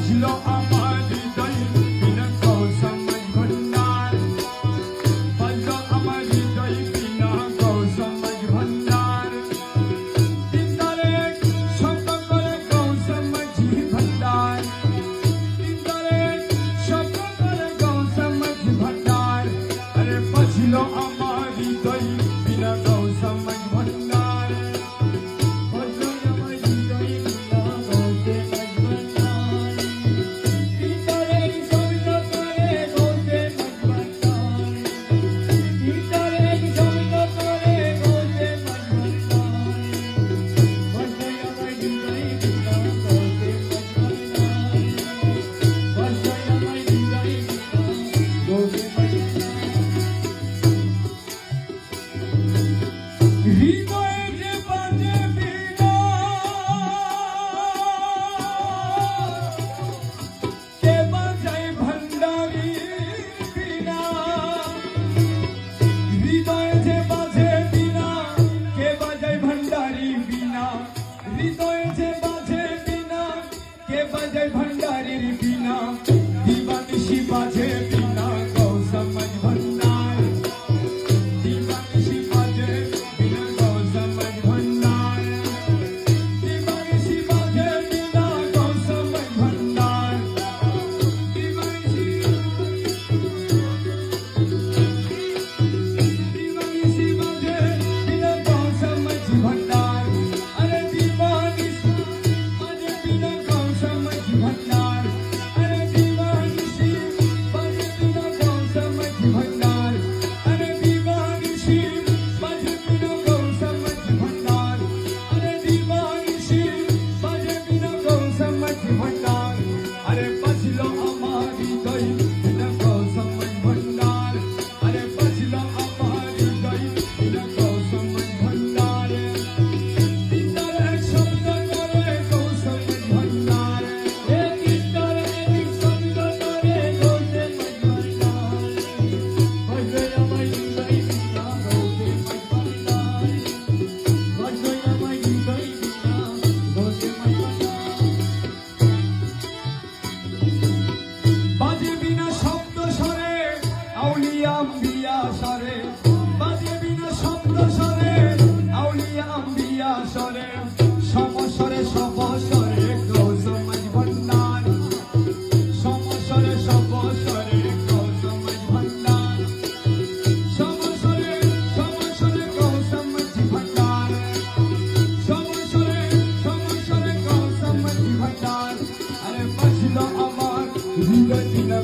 বাজলো আমার হৃদয় বিনা কৌসমজ ভন্ডার, বাজলো আমার হৃদয় বিনা কৌসমজ ভন্ডার, তিনদারে শব্দ করে কৌসমজ ভন্ডার, তিনদারে শব্দ করে কৌসমজ ভন্ডার, আরে বাজলো আমার হৃদয় বিনা কৌসমজ ভন্ডার, বাজলো আমার হৃদয় বিনা কৌসমজ ভন্ডার, তিনদারে শব্দ করে কৌসমজ ভন্ডার, তিনদারে শব্দ করে কৌসমজ ভন্ডার, বাজলো আমার হৃদয় বিনা কৌসমজ ভন্ডার, বাজলো আমার হৃদয় বিনা কৌসমজ হৃদয়ে যে বাজে বীণা, কে বাজায় ভান্ডারী বীণা, হৃদয়ে যে বাজে বীণা, কে বাজায় ভান্ডারী বীণা, হৃদয়ে যে বাজে বীণা, কে বাজায় ভান্ডারীর বীণা, দিবানিশি বাজে বীণা কৌসমজ ভন্ডার, দিবানিশি বাজে বীণা কৌসমজ ভন্ডার, দিবানিশি বাজে বীণা কৌসমজ ভন্ডার, দিবানিশি বাজে বীণা কৌসমজ ভন্ডার, আরে দিবানিশি বাজে বীণা কৌসমজ ভন্ডার, আরে দিবানিশি বাজে বীণা কৌসমজ ভন্ডার, আরে দিবানিশি বাজে বীণা কৌসমজ ভন্ডার, আরে দিবানিশি বাজে বীণা কৌসমজ ভন্ডার, আরে বাজলো আমার হৃদয় বিনা কৌসমজ ভন্ডার, আরে বাজলো আমার হৃদয় বিনা কৌসমজ ভন্ডার, তিনদারে শব্দ করে কৌসমজ ভন্ডার, এ তিনদারে শব্দ করে কৌসমজ ভন্ডার, বাজলো আমার হৃদয় বিনা কৌসমজ ভন্ডার, বাজলো আমার হৃদয় বিনা কৌসমজ ভন্ডার, বাজে বিনা শব্দ স্বরে আউলিয়া আম্বিয়া স্বরে, বাজে বিনা শব্দ স্বরে আউলিয়া আম্বিয়া স্বরে, সমস্বরে সবস্বরে কৌসমজ ভন্ডার, সমস্বরে সবস্বরে কৌসমজ ভন্ডার, সমস্বরে কৌসমজ ভন্ডার, সমস্বরে কৌসমজ ভন্ডার, আরে বাজলো আমার হৃদয় বিনা